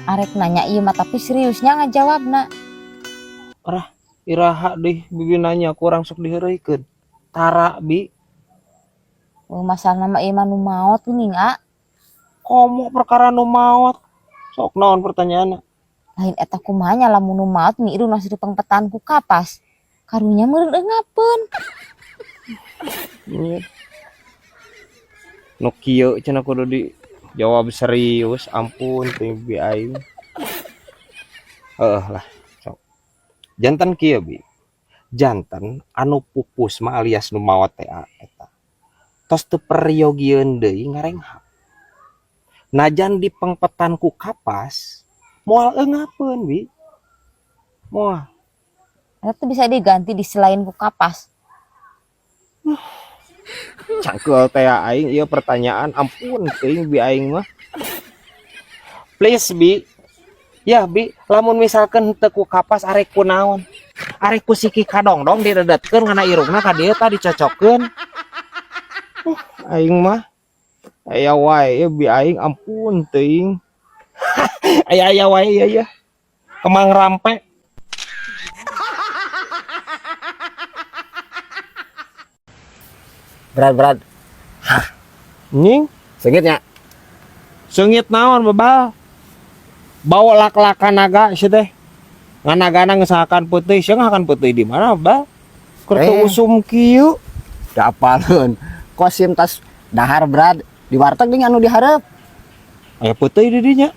Arek nanya iya mah tapi seriusnya ngajawab nak. Arah iraha deh bibi nanya kurang sok diheureuikeun. Tara bi Masalah nama iman nu maot geuning komo perkara nu maot. Sok naon pertanyaanna? lain eta kumaha nya lamun nu maot ngiru nasi dipeng petan ku kapas. Karunya meureun eungapeun. Iya. Nu kieu cenah kudu dijawab serius, ampun teh bi aing. Lah, sok. Jantan kieu bi. Jantan anu pupus mah alias nu maot teh eta. Tos teu periyogieun deui ngarenghap. Najan dipengpetan ku kapas, moal eungapeun bi. Moal. Eta bisa diganti di selain ku kapas. Cangkeul teh aing ieu pertanyaan ampun teuing bi aing mah. Please bi. Ya bi, lamun misalkan teu ku kapas arek ku naon? Arek ku siki kadongdong didedetkeun ngana irungna ka dieu tah dicocokkeun. Aing mah aya wae bi aing ampun teuing. Aya wae ieu. Kemang rampe. Berat. Nying, Sengitnya. seungit naon bebal? Bawa lak-lakan naga sih teh. Nganagana ngesahakan putih, sia ngahakan putih di mana, Bal? Keur usum kieu. Dapalun. Kosim tas dahar berat di warteg ding anu diharap. Aya putih di dinya.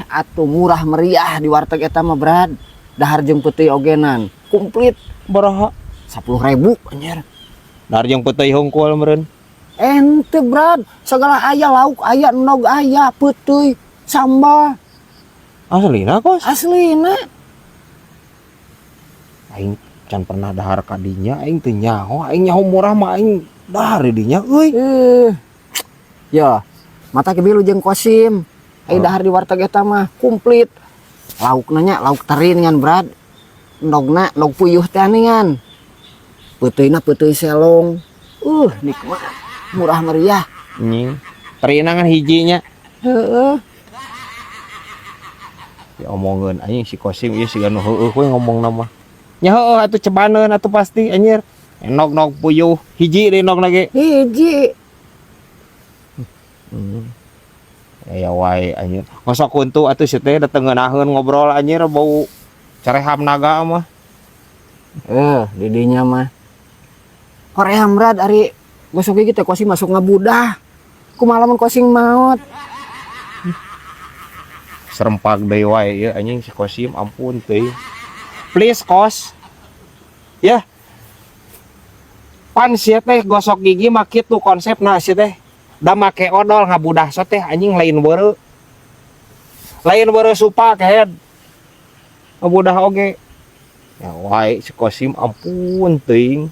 Atuh murah meriah di warteg eta mah berat. Dahar jeung putih ogenan. Komplit Baraha? 10.000 anjir. Dahar jeung putih hungkul meureun. Ente berat. Segala aya lauk aya nog aya putih sambal. Aslina kos? Aslina. Aing can pernah dahar ka dinya, aing teu nyaho, aing nyaho murah mah aing dahar di dinya euy. Ya, mata kebilu jeung Kosim. Dahar di warteg eta mah komplit. Laukna nya lauk teri ngan berat. Nogna nog puyuh teh ningan. Peuteuna peuteui selong. Nikmat. Murah meriah. Nying. Terina kan hijinya. Heeh. Ya omongkeun anjing si Kosim ieu siga nu heueuh we ngomong nama. Nya heueuh atuh cebaneun atuh pasti anjir. Nog puyuh hiji deui nog lagi. Hiji. Ya wae anjir. Ngosok kuntu atuh si teh dateng ngeunaheun ngobrol anjir bau careham naga mah. Di dinya mah. Hoream berat ari gosok gigi teh Kosim masuk ngabudah. Kumaha lamun Kosim maot. Serempak deui wae ieu anjing si Kosim ampun teuing. Please kos. Ya. Pan sia teh gosok gigi mah kitu konsepna sia teh. Da make odol ngabudah so teh anjing lain beureu. Lain beureu supa kehead. Ngabudah oge. Ya wae si Kosim ampun teuing.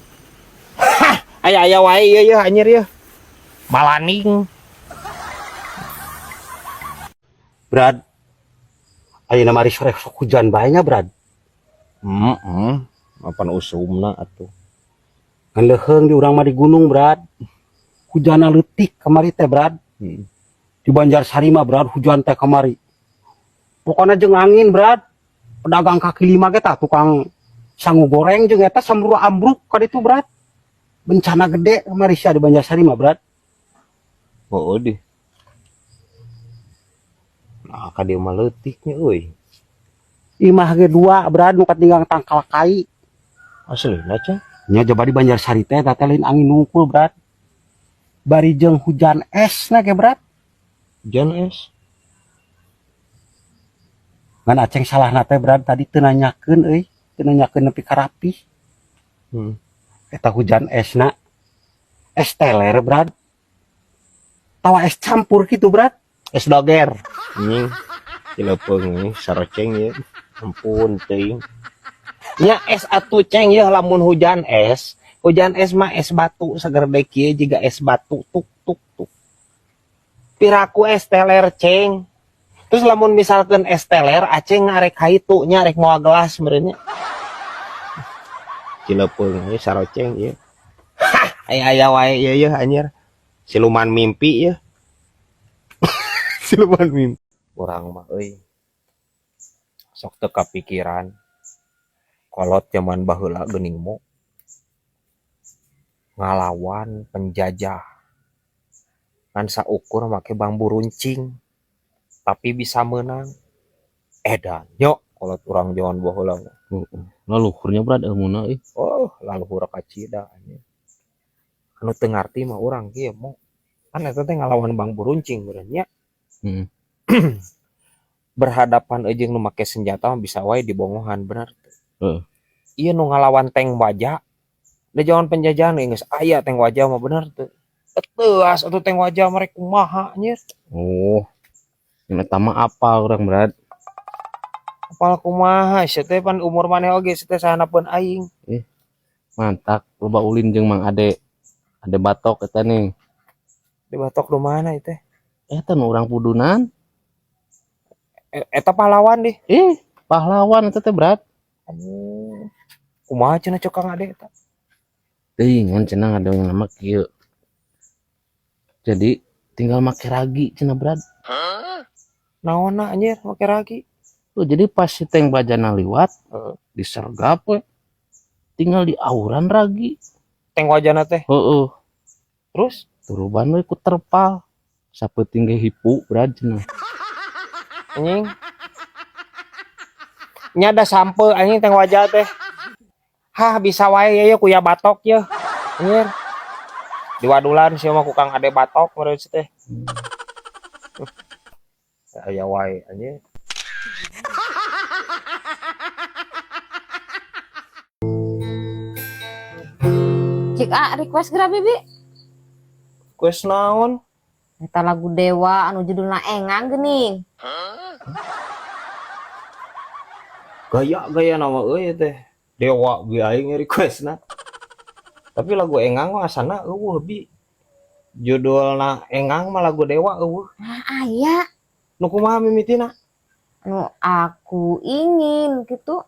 Aya wae ieu anjir ieu. Malaning. Brad, ayeuna mari sore sok hujan bae nya, Brad. Mapan usumna atuh. Ngan leuheung di urang mah di gunung, Brad. Hujanna leutik kamari teh, Brad. Di Banjarsari mah, Brad, hujan teh kamari. Pokona jeung angin, Brad. Pedagang kaki lima ge tah tukang sangu goreng jeung eta samburu ambruk ka ditu, Brad. Bencana gede kamari sia di Banjarsari mah, Brad. Oh deh. Nah, ka dieu mah leutiknya euy. Imah ge dua, Brad, nu katinggang tangkal kai. Aslina cenah. Nya coba di Banjarsari teh teh lain angin nungkul, Brad. Bari jeung hujan es na ge, Brad. Hujan es. Ngan aceng salahna teh, Brad, tadi teu nanyakeun euy, teu nanyakeun nepi ka rapih. Eta hujan esna. Es teler, Brad. Tawa es campur gitu, Brad. Es doger. Anjing. Cilepeung ini saroceng ya. Ampun teuing. Nya es atuh ceng ya lamun hujan es. Hujan es mah es batu sagede kieu jiga es batu tuk. Piraku es teler ceng. Terus lamun misalkan es teler aceng ngarek haitu nya rek moal gelas meureun nya. Cilepeung ini saroceng ya. Aya wae ieu anjir. Siluman mimpi ya. Siluman mimpi. Urang mah euy sok teu kapikiran kolot zaman baheula geuning mo ngalawan penjajah kan saukur make bambu runcing tapi bisa menang edan yo kolot urang zaman baheula mah. Laluhurnya berat ilmuna euy. Oh laluhur kacida anjing anu teu ngarti mah urang kieu mo kan eta teh ngalawan bambu runcing bener nya. Heeh. Berhadapan jeung nu make senjata mah bisa wae dibongohan bener. Heeh. Ieu nu ngalawan tank baja da zaman penjajahan geus aya tank baja mah bener teu. Teuas atuh tank baja mereka kumaha nya. Oh. Ini tama apa orang berat? Apal kumaha sia teh pan umur maneh oge sia teh sahanapeun aing. Mantak loba ulin jeung Mang Ade. Ade batok eta nih. Di batok di mana itu? Eta nu urang pudunan. Eta pahlawan deh. Pahlawan eta teh berat. Kumaha cenah cokang ade eta? Teuing ngan cenah ada yang nama kieu. Jadi tinggal make ragi cenah berat. Naonna anjir make ragi? Tuh jadi pas si tank bajana liwat, disergap we. Tinggal di auran ragi. Tank wajana teh. Heeh. Terus Turuban we ku terpal. Sapeting ge hipu berat cenah. anjing nya da sampe anjing tank wajah teh. Hah bisa wae ya kuya batok ya. Anjir. Di wadulan sia mah ku Kang Ade batok meureun teh. Aya wae anjir. Cik request geura bibi. Kues naon? Eta lagu Dewa anu judulna Engang geuning. Gaya nama euy teh. Dewa ge aing requestna. Tapi lagu Engang mah asana eueuh bi. Judulna Engang mah lagu Dewa eueuh. Aya Nu kumaha mimitina? anu aku ingin gitu.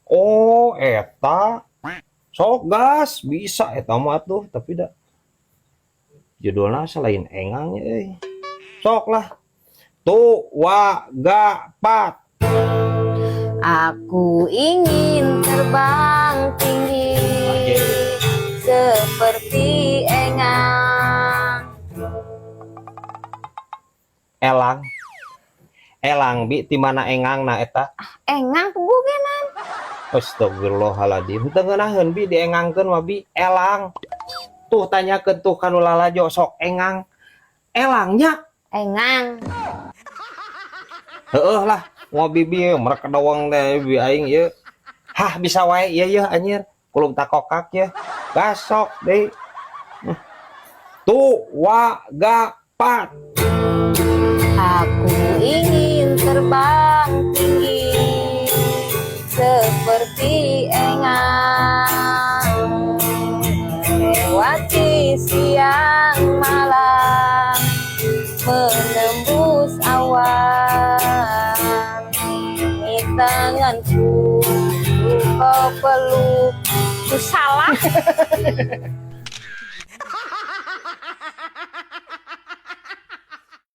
Oh, eta. Sok gas, bisa eta mah tuh, tapi da judulna selain Engang euy. Sok lah. Tu wa ga pat. Aku ingin terbang tinggi seperti Engang. Elang bi ti mana Engangna eta? Engang pugugenan. Astagfirullahaladzim. Teu ngeunaheun bi diengangkeun mah bi elang. Tuh tanyakeun tuh kanu lalajo sok Engang. Elangnya Engang. heueuh lah. Ngobi bi merek doang teh bi aing ieu. Hah bisa wae ieu yeuh anjir. Kulum takokak ya. Gasok deui. Tu wa ga pat. Aku ingin terbang tinggi seperti Engang, lewati siang malam, menembus awan. Di tanganku kau peluk, ku salah.